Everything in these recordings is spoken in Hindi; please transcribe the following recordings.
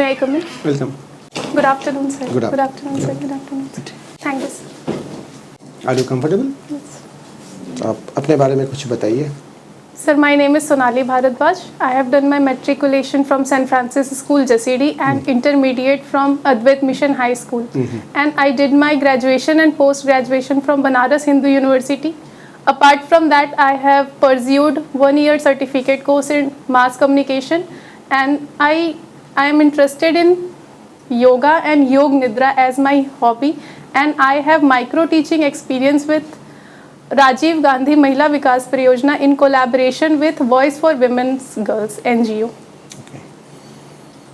I come in? Welcome. Good afternoon, sir. Good Good afternoon, sir. Good afternoon. Thank you, sir. Are you comfortable? Yes. तो आप अपने बारे में कुछ बताइए. Sir, my name is Sonali Bharadwaj. I have done my matriculation from St. Francis School, Jasidi, and intermediate from Advait Mission High School. And I did my graduation and post-graduation from Banaras Hindu University. Apart from that, I have pursued 1-year certificate course in mass communication, and I am interested in yoga and Yog Nidra as my hobby, and I have micro teaching experience with Rajiv Gandhi Mahila Vikas Pariyojana in collaboration with Voice for Women's Girls NGO. Okay.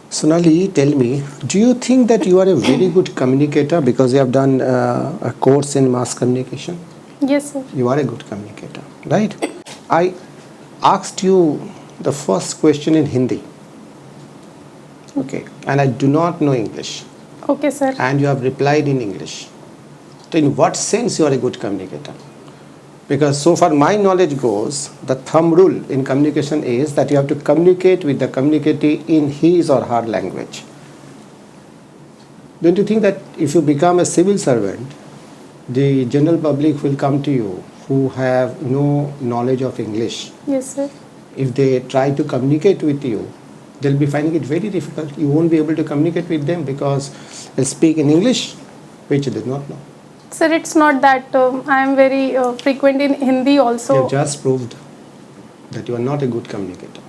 Sonali, tell me, do you think that you are a very good communicator because you have done a course in mass communication? Yes, sir. You are a good communicator, right? I asked you the first question in Hindi. Okay. And I do not know English. Okay, sir. And you have replied in English. So in what sense you are a good communicator? Because so far my knowledge goes, the thumb rule in communication is that you have to communicate with the communicatee in his or her language. Don't you think that if you become a civil servant, the general public will come to you who have no knowledge of English? Yes, sir. If they try to communicate with you, they'll be finding it very difficult. You won't be able to communicate with them because they speak in English, which they do not know. Sir, it's not that I am very frequent in Hindi also. You have just proved that you are not a good communicator.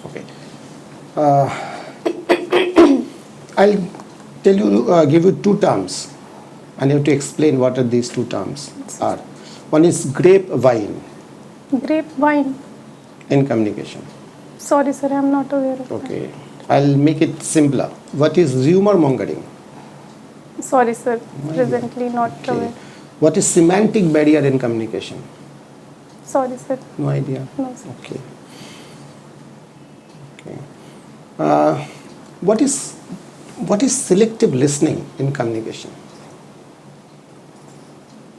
Okay. I'll tell you, give you two terms, and you have to explain what are these two terms are. One is grapevine Grapevine. in communication. Sorry, sir, I am not aware of Okay. I'll make it simpler. What is rumor mongering? that. Sorry, sir. Presently not Okay. aware. What is semantic barrier in communication? Sorry, sir. No idea. No, sir. Okay. Okay. What is selective listening in communication?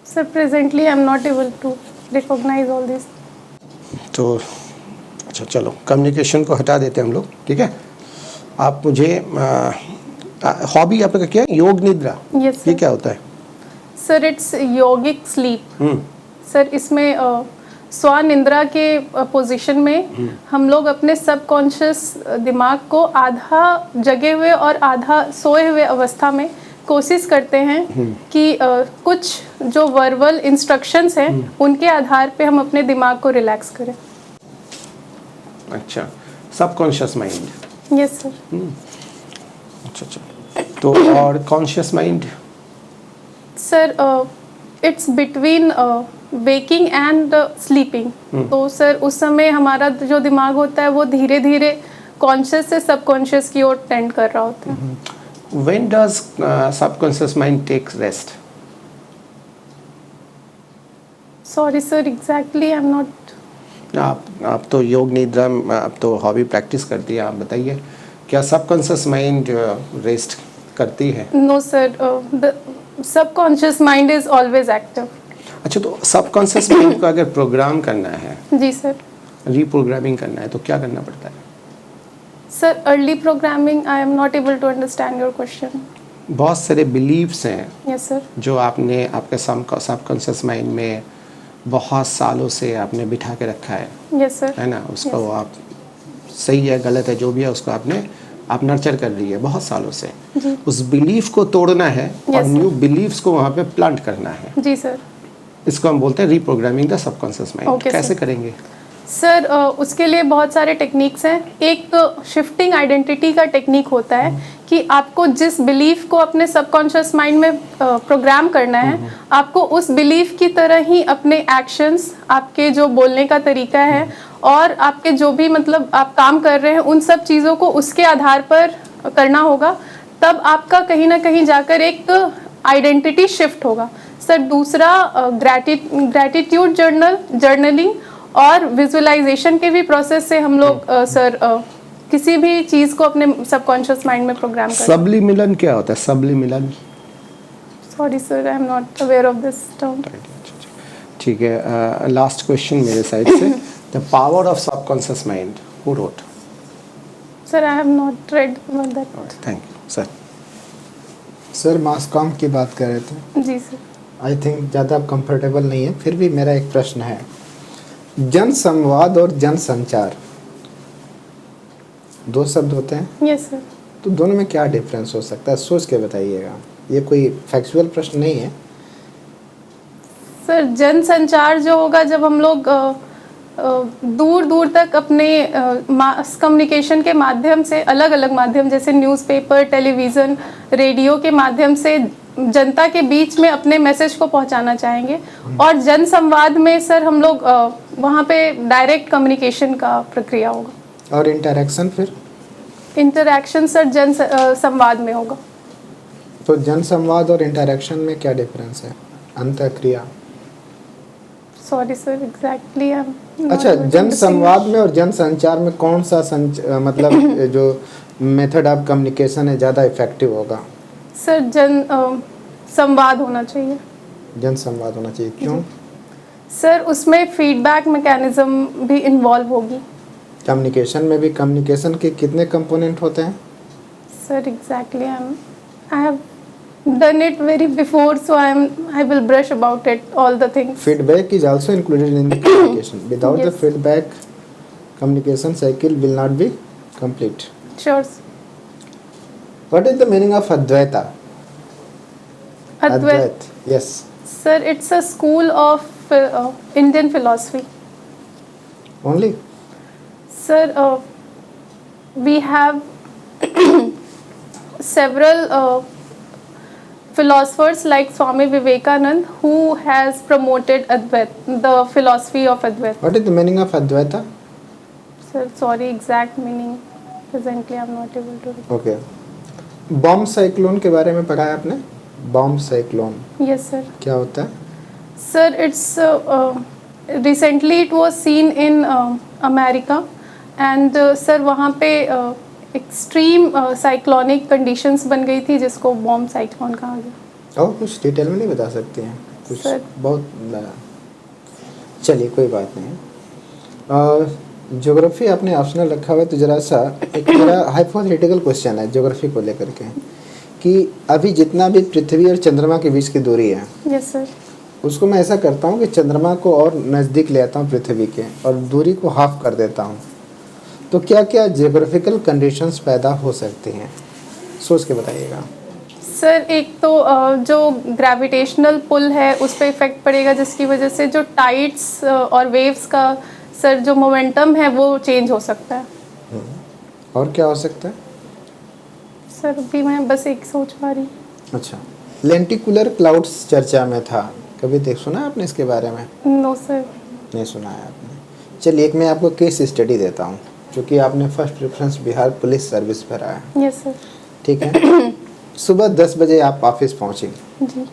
Sir, presently I am not able to recognize all this. तो अच्छा चलो कम्युनिकेशन को हटा देते हैं हम लोग, ठीक है. आप मुझे हॉबी आपका क्या है? योग निद्रा. Yes, ये sir. क्या होता है? Sir, it's yogic sleep. Sir, इसमें स्वनिंद्रा के पोजीशन में हम लोग अपने सबकॉन्शियस दिमाग को आधा जगे हुए और आधा सोए हुए अवस्था में कोशिश करते हैं कि कुछ जो वर्बल इंस्ट्रक्शंस हैं उनके आधार पे हम अपने दिमाग को रिलैक्स करें. अच्छा, सबकॉन्शियस माइंड. Yes sir. अच्छा. तो और conscious mind? Sir, it's between waking and sleeping. तो सर उस समय हमारा जो दिमाग होता है वो धीरे धीरे कॉन्शियस से सबकॉन्शियस की ओर टेंड कर रहा होता है. When does subconscious mind takes rest? Sorry sir, exactly I am not. आप तो योग निद्रा, आप तो हॉबी प्रैक्टिस करती है, आप बताइए क्या सबकॉन्शियस माइंड रेस्ट करती है? No sir, the subconscious mind is always active. अच्छा, तो सबकॉन्शियस माइंड को अगर प्रोग्राम करना है, जी सर. रीप्रोग्रामिंग करना है, तो क्या करना पड़ता है? Sir, early programming, I am not able to understand your question. बहुत सारे बिलीव्स हैं यस सर. जो आपने आपके सबकॉन्शियस माइंड में बहुत सालों से आपने बिठा के रखा है. Yes sir. है ना? उसको आप सही है गलत है जो भी है उसको आप नर्चर कर रही है बहुत सालों से. उस बिलीफ को तोड़ना है और न्यू बिलीफ्स को वहाँ पे प्लांट करना है. जी सर. इसको हम बोलते हैं रीप्रोग्रामिंग द सबकॉन्शियस माइंड. कैसे करेंगे? सर, उसके लिए बहुत सारे टेक्निक्स हैं. एक शिफ्टिंग आइडेंटिटी का टेक्निक होता है कि आपको जिस बिलीफ को अपने सबकॉन्शियस माइंड में प्रोग्राम करना है, आपको उस बिलीफ की तरह ही अपने एक्शंस, आपके जो बोलने का तरीका है और आपके जो भी मतलब आप काम कर रहे हैं उन सब चीज़ों को उसके आधार पर करना होगा. तब आपका कहीं ना कहीं जाकर एक आइडेंटिटी शिफ्ट होगा. सर, दूसरा ग्रैटिट्यूड जर्नलिंग और विजुअलाइजेशन के भी प्रोसेस से हम लोग सर किसी भी चीज़ को अपने सबकॉन्शियस माइंड में प्रोग्राम करते हैं. सब्लिमिनल क्या होता है? Subliminal? Sorry sir, I am not aware of this term. ठीक है. लास्ट क्वेश्चन मेरे साइड से. The power of subconscious mind, who wrote? Sir, I have not read about that. Thank you sir. Sir mass com की बात कर रहे थे, जी सर। आई थिंक ज़्यादा कंफर्टेबल नहीं है, फिर भी मेरा एक प्रश्न है। जन संवाद और जन संचार दो शब्द होते हैं, यस सर। तो दोनों में क्या डिफरेंस हो सकता है, सोच के बताइएगा। ये कोई फैक्चुअल प्रश्न नहीं है। सर जन संचार जो होगा जब हम लोग दूर दूर तक अपने मास कम्युनिकेशन के माध्यम से, अलग अलग माध्यम जैसे न्यूज़पेपर, टेलीविज़न, रेडियो के माध्यम से जनता के बीच में अपने मैसेज को पहुंचाना चाहेंगे। और जन संवाद में सर हम लोग वहाँ पे डायरेक्ट कम्युनिकेशन का प्रक्रिया होगा। और इंटरेक्शन फिर? इंटरेक्शन सर जन संवाद में होगा। तो जन संवाद और इंटरेक्शन में क्या डिफरेंस है, अंतःक्रिया? सॉरी सर, एग्जैक्टली अच्छा, जन संवाद में और जन संचार में कौन सा मतलब जो मेथड ऑफ कम्युनिकेशन है ज़्यादा इफेक्टिव होगा? सर जन संवाद होना चाहिए। जन संवाद होना चाहिए, क्यों? सर उसमें फीडबैक मैकेनिज्म भी इन्वॉल्व होगी। कम्युनिकेशन में भी कम्युनिकेशन के कितने कंपोनेंट होते हैं? Sir exactly I have done it very before, so I will brush about it all the things. Feedback is also included in the communication. Without the Yes. feedback, communication cycle will not be complete. Sure. What is the meaning of Advaita? Advait. Yes. Sir, it's a school of Indian philosophy. Only? Sir, we have several philosophers like Swami Vivekanand who has promoted Advait, the philosophy of Advait. What is the meaning of Advaita? Sir, sorry, exact meaning presently I'm not able to. Okay. Bomb cyclone के बारे में पढ़ा है आपने? Bomb cyclone Yes sir. क्या होता है? Sir, it's recently it was seen in America and sir वहाँ पे एक्सट्रीम साइक्लोनिक कंडीशंस बन गई थी जिसको बॉम्ब साइक्लोन कहा गया। और कुछ डिटेल में नहीं बता सकते हैं कुछ? Sir. बहुत चलिए कोई बात नहीं। ज्योग्राफी आपने ऑप्शनल रखा हुआ है, तो जरा सा एक मेरा हाइपोथेटिकल क्वेश्चन है ज्योग्राफी को लेकर के, कि अभी जितना भी पृथ्वी और चंद्रमा के बीच की दूरी है, यस सर, उसको मैं ऐसा करता हूँ कि चंद्रमा को और नज़दीक ले आता हूँ पृथ्वी के, और दूरी को हाफ कर देता हूँ। तो क्या क्या जियोग्राफिकल कंडीशंस पैदा हो सकती हैं, सोच के बताइएगा। सर एक तो जो ग्रेविटेशनल पुल है उस पर इफेक्ट पड़ेगा, जिसकी वजह से जो टाइड्स और वेव्स का सर जो मोमेंटम है वो चेंज हो सकता है। और क्या हो सकता है? सर अभी मैं बस एक सोच पा रही। अच्छा, लेंटिकुलर क्लाउड्स चर्चा में था, कभी देख सुना है आपने इसके बारे में? No sir. नहीं सुना है आपने? चलिए एक मैं आपको केस स्टडी देता हूँ, क्योंकि आपने first preference Bihar police service पर आया। Yes sir. ठीक है। सुबह 10 बजे आप ऑफिस पहुँचे। जी।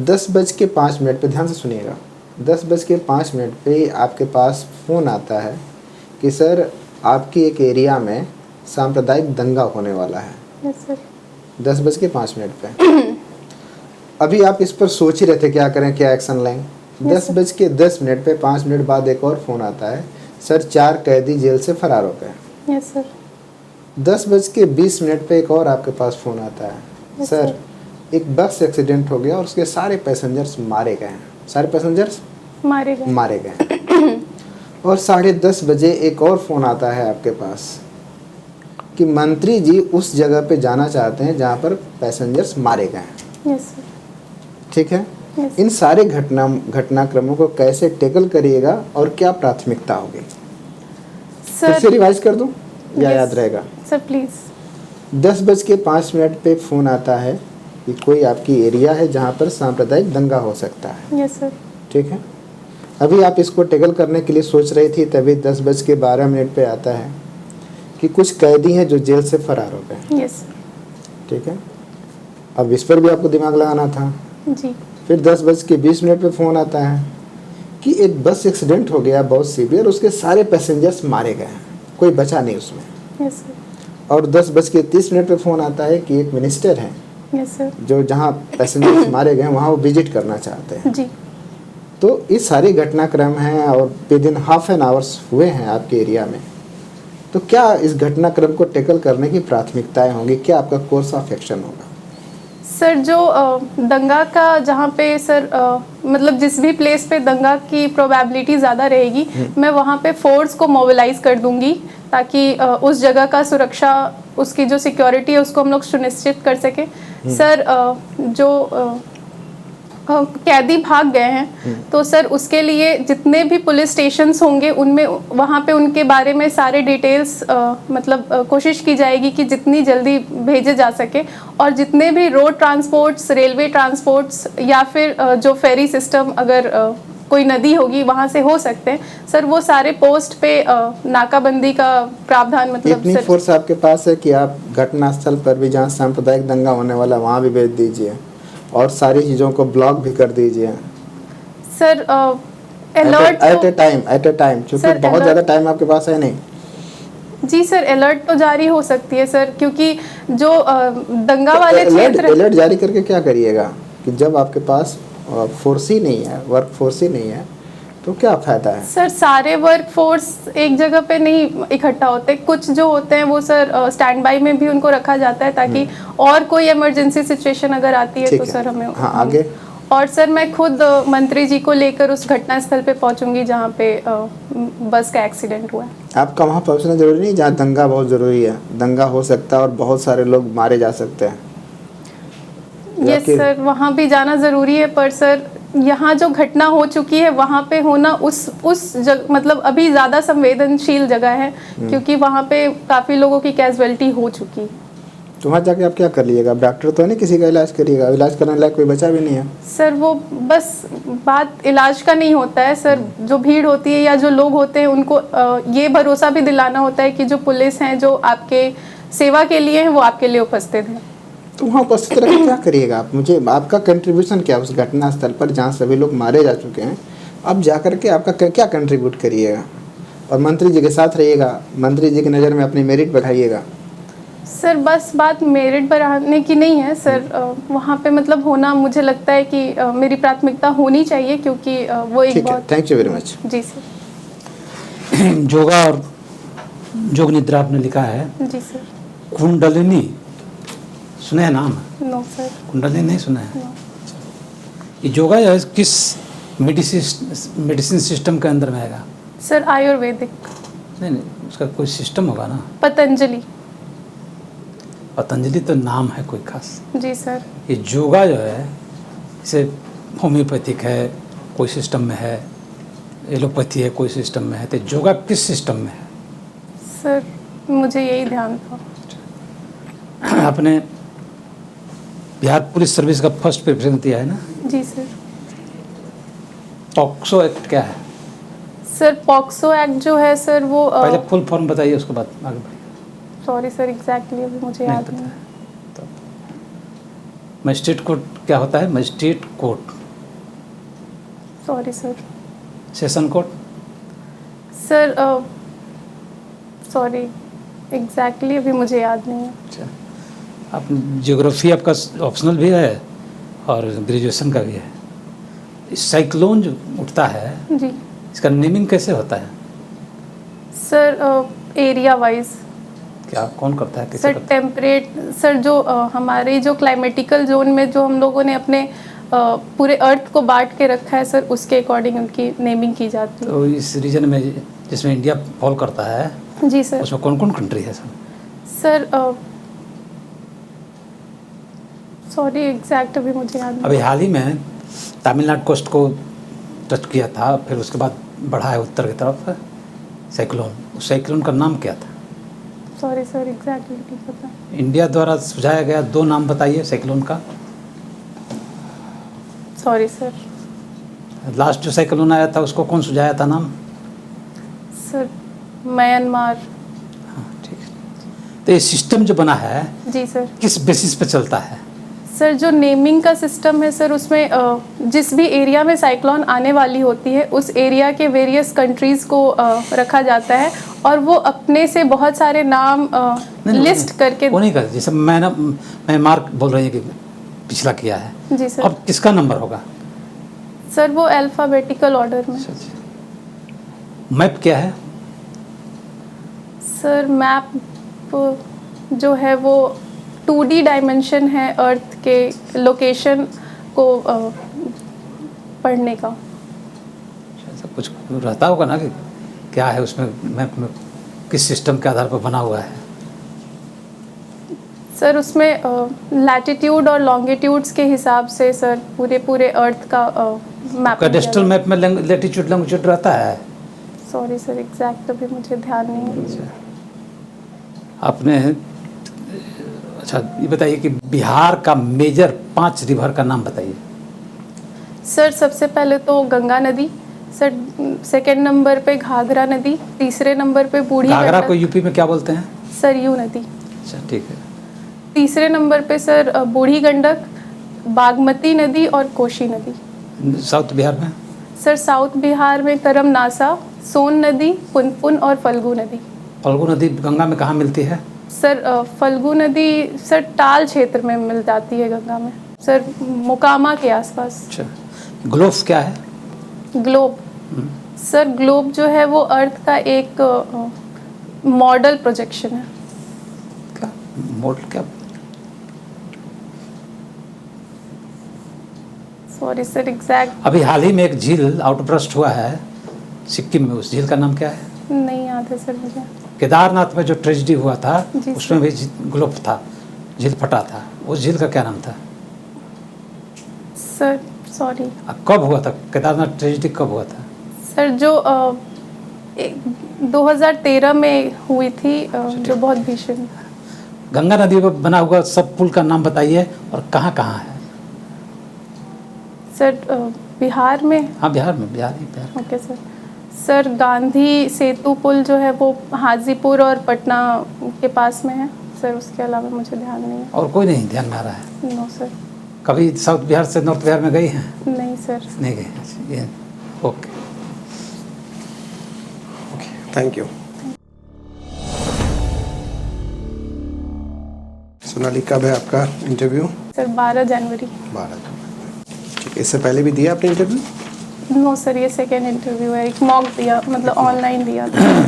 10:05 पे, ध्यान से सुनिएगा, 10:05 पे आपके पास फ़ोन आता है कि सर आपकी एक एरिया में सांप्रदायिक दंगा होने वाला है। Yes sir. 10:05 पे। अभी आप इस पर सोच ही रहे थे क्या करें, क्या एक्शन लें। 10:10 पे 5 मिनट बाद एक और फ़ोन आता है, सर 4 कैदी जेल से फरार हो गए। Yes sir. 10:20 पे एक और आपके पास फ़ोन आता है, Yes, सर sir. एक बस एक्सीडेंट हो गया और उसके सारे पैसेंजर्स मारे गए हैं। सारे पैसेंजर्स मारे गए। और 10:30 बजे एक और फ़ोन आता है आपके पास कि मंत्री जी उस जगह पे जाना चाहते हैं जहाँ पर पैसेंजर्स मारे गए हैं। Yes sir. ठीक है। Yes. इन सारे घटनाक्रमों को कैसे टैकल करिएगा और क्या प्राथमिकता होगी? फिर से रिवाइज कर दूं या Yes. याद रहेगा? Sir please. 10:05 पे फ़ोन आता है कि कोई आपकी एरिया है जहाँ पर सांप्रदायिक दंगा हो सकता है। Yes sir. ठीक है। अभी आप इसको टैकल करने के लिए सोच रही थी, तभी 10:12 पे आता है कि कुछ कैदी हैं जो जेल से फरार हो गए। यस। ठीक है। अब इस पर भी आपको दिमाग लगाना था। जी। फिर 10:20 पे फ़ोन आता है कि एक बस एक्सीडेंट हो गया बहुत सीवियर, उसके सारे पैसेंजर्स मारे गए हैं, कोई बचा नहीं उसमें। Yes sir. और 10:30 पे फ़ोन आता है कि एक मिनिस्टर हैं यस सर। जो जहाँ पैसेंजर्स मारे गए हैं वहाँ वो विजिट करना चाहते हैं। जी। तो ये सारे घटनाक्रम हैं और विदिन हाफ एन आवर्स हुए हैं आपके एरिया में। तो क्या इस घटनाक्रम को टैकल करने की प्राथमिकताएं होंगी, क्या आपका कोर्स ऑफ एक्शन होगा? सर जो दंगा का जहाँ पे सर मतलब जिस भी प्लेस पे दंगा की प्रोबेबिलिटी ज़्यादा रहेगी, मैं वहाँ पे फोर्स को मोबिलाइज कर दूंगी ताकि उस जगह का सुरक्षा, उसकी जो सिक्योरिटी है उसको हम लोग सुनिश्चित कर सकें। सर जो कैदी भाग गए हैं तो सर उसके लिए जितने भी पुलिस स्टेशंस होंगे उनमें वहाँ पे उनके बारे में सारे डिटेल्स मतलब कोशिश की जाएगी कि जितनी जल्दी भेजे जा सके, और जितने भी रोड ट्रांसपोर्ट्स, रेलवे ट्रांसपोर्ट्स या फिर जो फेरी सिस्टम अगर कोई नदी होगी वहाँ से हो सकते हैं सर, वो सारे पोस्ट पे नाकाबंदी का प्रावधान मतलब इतनी सर, फोर्स आपके पास है कि आप घटनास्थल पर भी जहाँ सांप्रदायिक दंगा होने वाला वहाँ भी भेज दीजिए और सारी चीज़ों को ब्लॉक भी कर दीजिए सर अलर्ट एट ए टाइम, क्योंकि बहुत ज़्यादा टाइम आपके पास है नहीं। जी सर, अलर्ट तो जारी हो सकती है सर, क्योंकि जो दंगा वाले क्षेत्र, अलर्ट जारी करके क्या करिएगा कि जब आपके पास फोर्स ही नहीं है, वर्क फोर्स ही नहीं है, तो क्या फायदा है? सर सारे वर्क फोर्स एक जगह पे नहीं इकट्ठा होते, कुछ जो होते हैं वो सर स्टैंड बाई में भी उनको रखा जाता है ताकि और कोई इमरजेंसी सिचुएशन अगर आती है तो सर हमें आगे। और सर मैं खुद मंत्री जी को लेकर उस घटना स्थल पे पहुंचूंगी जहाँ पे बस का एक्सीडेंट हुआ है। आपका वहाँ पहुँचना जरूरी नहीं, जहाँ दंगा बहुत ज़रूरी है, दंगा हो सकता है और बहुत सारे लोग मारे जा सकते हैं। यस सर, वहाँ भी जाना ज़रूरी है, पर सर यहाँ जो घटना हो चुकी है वहाँ पे होना उस मतलब अभी ज़्यादा संवेदनशील जगह है क्योंकि वहाँ पे काफ़ी लोगों की कैजुअलिटी हो चुकी है। तो वहाँ जाके आप क्या कर लीजिएगा? डॉक्टर तो नहीं किसी का इलाज करिएगा, इलाज करने लायक कोई बचा भी नहीं है। सर वो बस बात इलाज का नहीं होता है सर, जो भीड़ होती है या जो लोग होते हैं उनको ये भरोसा भी दिलाना होता है कि जो पुलिस हैं जो आपके सेवा के लिए हैं वो आपके लिए उपस्थित हैं। तो वहाँ उपस्थित रह के क्या करिएगा आप? मुझे आपका कंट्रीब्यूशन क्या उस घटना स्थल पर जहाँ सभी लोग मारे जा चुके हैं, अब जा कर के आपका क्या कंट्रीब्यूट करिएगा? और मंत्री जी के साथ रहिएगा, मंत्री जी की नज़र में अपनी मेरिट बढ़ाइएगा। सर बस बात मेरिट बढ़ाने की नहीं है सर, वहाँ पे मतलब होना मुझे लगता है कि मेरी प्राथमिकता होनी चाहिए क्योंकि वो एक बहुत। Thank you very much. जी सर। योगा और योग निद्रा आपने लिखा है। जी सर। कुंडलिनी सुना है नाम? No sir. कुंडलिनी नहीं सुना है? ये योगा जो है किस मेडिसिन सिस्टम के अंदर में आएगा? सर आयुर्वेदिक। नहीं, उसका कोई सिस्टम होगा ना? पतंजलि। पतंजलि तो नाम है कोई खास। जी सर। ये योगा जो है इसे होम्योपैथिक है, कोई सिस्टम में है, एलोपैथी है, कोई सिस्टम में है, तो योगा किस सिस्टम में है? सर मुझे यही ध्यान था। आपने बिहार पुलिस सर्विस का फर्स्ट प्रेफरेंस दिया है ना? जी सर। पॉक्सो एक्ट क्या है? सर पॉक्सो एक्ट जो है सर वो पहले फुल फॉर्म बताइए, उसके बाद आगे बढ़िए। सॉरी सर, एग्जैक्टली अभी मुझे याद नहीं। तो मजिस्ट्रेट कोर्ट क्या होता है? Magistrate court. Sorry sir. Session court? Sir sorry, exactly अभी मुझे याद नहीं है। अच्छा, आप ज्योग्राफी आपका ऑप्शनल भी है और ग्रेजुएशन का भी है। इस साइक्लोन जो उठता है जी इसका नेमिंग कैसे होता है? Sir area wise. क्या कौन करता है, कैसे सर करता है? टेम्परेट सर जो हमारे जो क्लाइमेटिकल जोन में जो हम लोगों ने अपने पूरे अर्थ को बांट के रखा है सर, उसके अकॉर्डिंग उनकी नेमिंग की जाती है। तो इस रीजन में जिसमें इंडिया फॉल करता है जी सर। उसमें कौन कौन कंट्री है सर सॉरी एग्जैक्ट अभी मुझे याद नहीं। अभी हाल ही में तमिलनाडु कोस्ट को टच किया था, फिर उसके बाद बढ़ा है उत्तर की तरफ साइक्लोन। उस साइक्लोन का नाम क्या था? सॉरी सर, एग्जैक्टली नहीं पता। इंडिया द्वारा सुझाया गया 2 नाम बताइए साइक्लोन का। Sorry sir. लास्ट जो साइक्लोन आया था उसको कौन सुझाया था नाम? Sir Myanmar. हाँ ठीक है। तो ये सिस्टम जो बना है जी सर। किस बेसिस पे चलता है? सर जो नेमिंग का सिस्टम है सर, उसमें जिस भी एरिया में साइक्लोन आने वाली होती है उस एरिया के वेरियस कंट्रीज़ को रखा जाता है और वो अपने से बहुत सारे नाम लिस्ट करके। वो नहीं कर, जैसे मैं मार्क बोल रही है कि पिछला किया है। जी सर। अब किसका नंबर होगा? सर वो अल्फ़ाबेटिकल ऑर्डर में। मैप क्या है? सर मैप जो है वो 2D डायमेंशन है अर्थ के लोकेशन को पढ़ने का। ऐसा कुछ रहता होगा ना कि क्या है उसमें मैप में, किस सिस्टम के आधार पर बना हुआ है? सर उसमें लैटिट्यूड और लॉन्गिट्यूड्स के हिसाब से सर पूरे अर्थ का मैप। कैडेस्ट्रल मैप में लैटिट्यूड लॉन्गिट्यूड रहता है? सॉरी सर, एग्जैक्ट अभी मुझे ध्यान नहीं है। आपने अच्छा ये बताइए कि बिहार का मेजर 5 रिवर का नाम बताइए। सर सबसे पहले तो गंगा नदी, सर सेकंड नंबर पे घाघरा नदी, तीसरे नंबर पे बूढ़ी घाघरा को गंडक, यूपी में क्या बोलते हैं? सरयू नदी। अच्छा ठीक है। तीसरे नंबर पे सर बूढ़ी गंडक, बागमती नदी और कोशी नदी। साउथ बिहार में? सर साउथ बिहार में करमनासा, सोन नदी, पुनपुन और फल्गु नदी। फल्गु नदी गंगा में कहाँ मिलती है? सर फल्गु नदी सर टाल क्षेत्र में मिल जाती है गंगा में, सर मोकामा के आसपास। अच्छा, ग्लोब क्या है? ग्लोब, सर ग्लोब जो है वो अर्थ का एक मॉडल प्रोजेक्शन है। क्या मॉडल क्या? सॉरी सर, एग्जैक्ट अभी हाल ही में एक झील आउटब्रस्ट हुआ है सिक्किम में, उस झील का नाम क्या है? नहीं याद है सर मुझे। केदारनाथ में जो ट्रेजिडी हुआ था जी उसमें भी ग्लोब था, झील फटा था, उस झील का क्या नाम था? Sir sorry. कब हुआ था केदारनाथ ट्रेजिडी, कब हुआ था? सर जो 2013 में हुई थी, जो बहुत भीषण। गंगा नदी पर बना हुआ सब पुल का नाम बताइए और कहाँ कहाँ है? सर बिहार में। हाँ बिहार में, Bihar. Okay sir. Sir Gandhi Setu पुल जो है वो हाजीपुर और पटना के पास में है सर, उसके अलावा मुझे ध्यान नहीं है। और कोई नहीं ध्यान में आ रहा है? No sir. कभी साउथ बिहार से नॉर्थ बिहार में गई हैं? नहीं सर। नहीं गई। अच्छा, ये ओके। Thank you. सोनाली, कब है आपका इंटरव्यू? सर 12 जनवरी। 12 जनवरी। ठीक है, इससे पहले भी दिया आपने इंटरव्यू? नो सर, ये सेकेंड इंटरव्यू है, एक मॉक दिया, मतलब ऑनलाइन दिया था।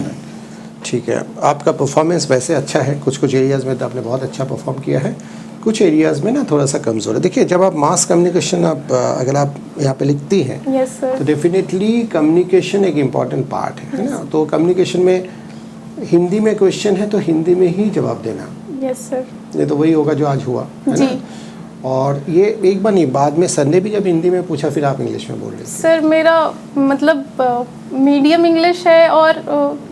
ठीक है, आपका परफॉर्मेंस वैसे अच्छा है, कुछ कुछ एरियाज़ में तो आपने बहुत अच्छा परफॉर्म किया है, कुछ एरियाज़ में ना थोड़ा सा कमज़ोर है। देखिए, जब आप मास कम्युनिकेशन अगर आप यहाँ पे लिखती हैं यस सर। तो डेफिनेटली कम्युनिकेशन एक इम्पॉर्टेंट पार्ट है ना। तो कम्युनिकेशन में हिंदी में क्वेश्चन है तो हिंदी में ही जवाब देना। Yes sir. ये तो वही होगा जो आज हुआ है जी। ना? और ये एक बार नहीं, बाद में सर ने भी जब हिंदी में पूछा फिर आप इंग्लिश में बोल रहे थे। सर मेरा मतलब मीडियम इंग्लिश है और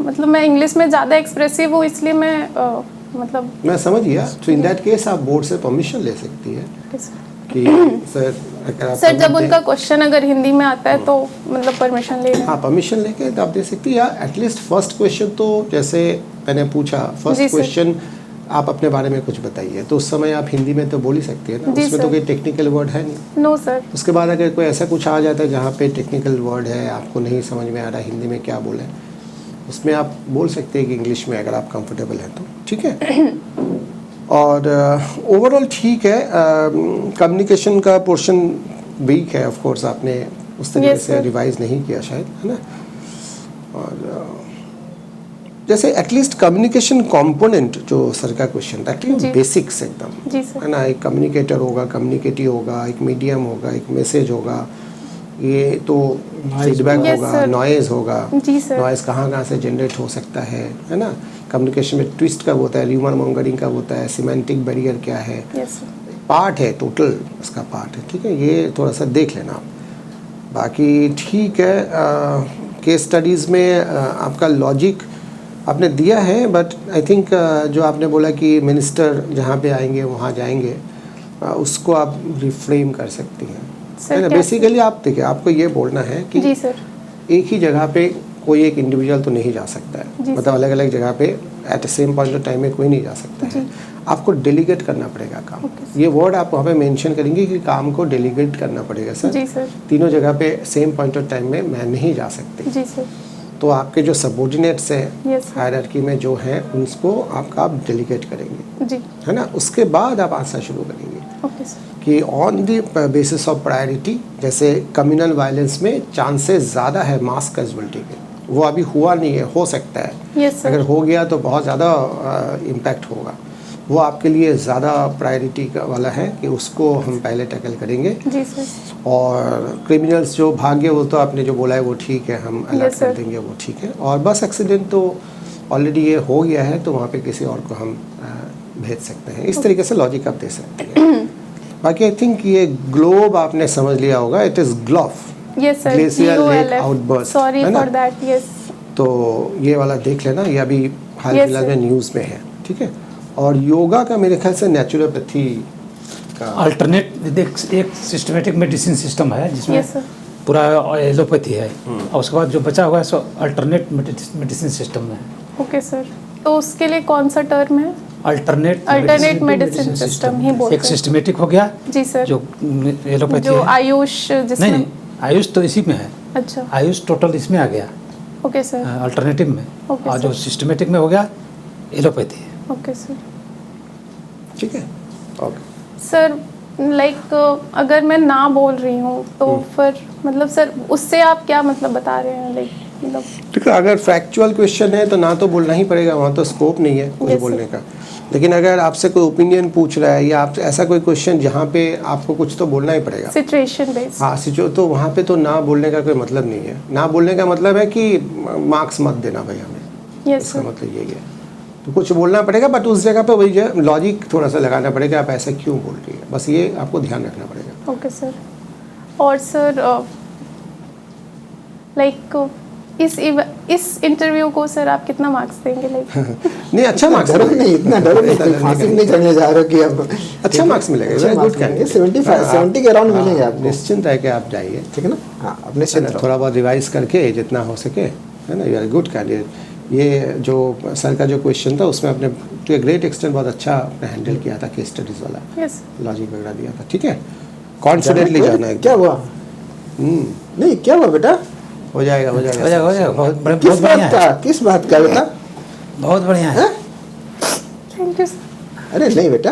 मतलब मैं इंग्लिश में ज़्यादा एक्सप्रेसिव हूँ, इसलिए मैं मतलब। मैं समझ गया। तो इन दैट केस आप बोर्ड से परमिशन ले सकती है कि सर अगर आप सर जब उनका क्वेश्चन अगर हिंदी में आता है तो मतलब परमिशन ले। हाँ, परमिशन लेके आप दे सकती है, या एटलीस्ट फर्स्ट क्वेश्चन तो जैसे मैंने पूछा, फर्स्ट क्वेश्चन आप अपने बारे में कुछ बताइए, तो उस समय आप हिंदी में तो बोल ही सकती है ना, उसमें तो कोई टेक्निकल वर्ड है नहीं। No sir. उसके बाद अगर कोई ऐसा कुछ आ जाता है जहाँ पे टेक्निकल वर्ड है, आपको नहीं समझ में आ रहा हिंदी में क्या बोले, उसमें आप बोल सकते हैं कि इंग्लिश में, अगर आप कंफर्टेबल हैं तो। ठीक है। और ओवरऑल ठीक है। कम्युनिकेशन का पोर्शन वीक है, ऑफ कोर्स आपने उस तरीके से रिवाइज नहीं किया शायद, है ना। और जैसे एटलीस्ट कम्युनिकेशन कंपोनेंट जो सर का क्वेश्चन था, एटलीस्ट बेसिक्स एकदम, है ना। एक कम्युनिकेटर होगा, कम्युनिकेटिव होगा, एक मीडियम होगा, एक मैसेज होगा, ये तो फीडबैक होगा, नॉइज़ होगा, नॉइज़ कहाँ कहाँ से जनरेट हो सकता है ना। कम्युनिकेशन में ट्विस्ट कब होता है, र्यूमर मॉन्गरिंग कब होता है, सिमेंटिक बैरियर क्या है, पार्ट है, टोटल उसका पार्ट है। ठीक है, ये थोड़ा सा देख लेना आप। बाकी ठीक है। केस स्टडीज़ में आपका लॉजिक आपने दिया है, बट आई थिंक जो आपने बोला कि मिनिस्टर जहाँ पे आएंगे वहाँ जाएंगे, उसको आप रिफ्रेम कर सकती हैं, है ना। बेसिकली आप देखिए, आपको ये बोलना है कि जी सर, एक ही जगह पे कोई एक इंडिविजुअल तो नहीं जा सकता है, मतलब अलग अलग जगह पे at the same point of time में कोई नहीं जा सकता है। आपको डेलीगेट करना पड़ेगा काम। ये वर्ड आप वहाँ पे मेंशन करेंगे कि काम को डेलीगेट करना पड़ेगा। सर जी सर, तीनों जगह पे सेम पॉइंट ऑफ टाइम में मैं नहीं जा सकती। जी सर। तो आपके जो सबऑर्डिनेट्स हैं हायरार्की में जो हैं, उनको आप डेलीगेट करेंगे जी, है ना। उसके बाद आप आंसर शुरू करेंगे। Okay sir. कि on the basis of priority, जैसे कम्युनल वायलेंस में चांसेस ज़्यादा है मास कैजुअलिटी के, वो अभी हुआ नहीं है, हो सकता है। Yes sir. अगर हो गया तो बहुत ज़्यादा इम्पैक्ट होगा। वो आपके लिए ज़्यादा प्रायोरिटी वाला है कि उसको हम पहले टैकल करेंगे। जी सर। और क्रिमिनल्स जो भाग्य, वो तो आपने जो बोला है वो ठीक है, हम अलर्ट Yes, कर sir. देंगे, वो ठीक है। और बस एक्सीडेंट तो ऑलरेडी ये हो गया है, तो वहाँ पे किसी और को हम भेज सकते हैं। इस तरीके से लॉजिक आप दे सकते हैं। बाकी आई थिंक ये ग्लोब आपने समझ लिया होगा, it is ग्लोफ, yes sir. Glacier lake outburst, sorry है ना? For that. यस। तो ये वाला देख लेना, ये अभी हाल Yes, फिलहाल sir. में न्यूज़ में है, ठीक है। और योगा का मेरे ख्याल से नेचुरोपैथी का अल्टरनेट एक सिस्टमेटिक मेडिसिन सिस्टम है जिसमें यस सर। पूरा एलोपैथी है, और उसके बाद जो बचा हुआ है सो अल्टरनेट मेडिसिन सिस्टम में है। Okay sir. तो उसके लिए कौन सा टर्म है? अल्टरनेट मेडिसिन सिस्टम ही बोलते एक सिस्टमेटिक हो गया, जी सर। जो एलोपैथी जो है। आयुष जिसमें नहीं, आयुष तो इसी में है, अच्छा। आयुष टोटल इसमें आ गया ओके सर। अल्टरनेटिव में, ओके और जो सर। सिस्टमेटिक में हो गया एलोपैथी है। Okay sir. ठीक है, ओके। सर लाइक अगर मैं ना बोल रही हूँ तो फिर मतलब सर उससे आप क्या मतलब बता रहे हैं, लाइक मतलब? ठीक है, अगर फैक्चुअल क्वेश्चन है तो ना तो बोलना ही पड़ेगा, वहाँ तो स्कोप नहीं है कुछ Yes, बोलने का। लेकिन अगर आपसे कोई ओपिनियन पूछ रहा है या आप ऐसा कोई क्वेश्चन जहाँ पे आपको कुछ तो बोलना ही पड़ेगा। Situation based. हाँ, तो वहाँ पे तो ना बोलने का कोई मतलब नहीं है। ना बोलने का मतलब है कि मार्क्स मत देना भाई हमें, यस इसका सर। मतलब यही है। तो कुछ बोलना पड़ेगा, बट उस जगह पे वही लॉजिक थोड़ा सा लगाना पड़ेगा, आप ऐसा क्यों बोल रही है, बस ये आपको ध्यान रखना पड़ेगा। Okay sir. और सर लाइक इस इंटरव्यू को सर आप कितना मार्क्स देंगे, लाइक? नहीं, अच्छा मार्क्स डरो नहीं, इतना डरो नहीं, कोई फांसी नहीं चढ़ने जा रहे हो कि अब अच्छा मार्क्स मिलेगा, अच्छे वेरी marks गुड कैंडिडेट। 75 70 के अराउंड मिलेंगे आपको। निश्चिंत रह के आप जाइए, ठीक है ना? हाँ, अपने से थोड़ा बहुत रिवाइज करके जितना हो सके, है ना। You are good candidate. ये जो सर का जो क्वेश्चन था उसमें आपने टू ए ग्रेट एक्सटेंट बहुत अच्छा आपने हैंडल किया था, केस स्टडीज वाला, यस। लॉजिक वगैरह दिया था, ठीक है। कॉन्फिडेंटली जाना है। क्या हुआ? नहीं, क्या हुआ बेटा? हो जाएगा, हो हो जाएगा, जाएगा, हो जाएगा, बहुत किस बहुत बढ़िया बात है, का? किस बात का बेटा? बहुत बढ़िया है। हैं? Thank you. अरे नहीं बेटा,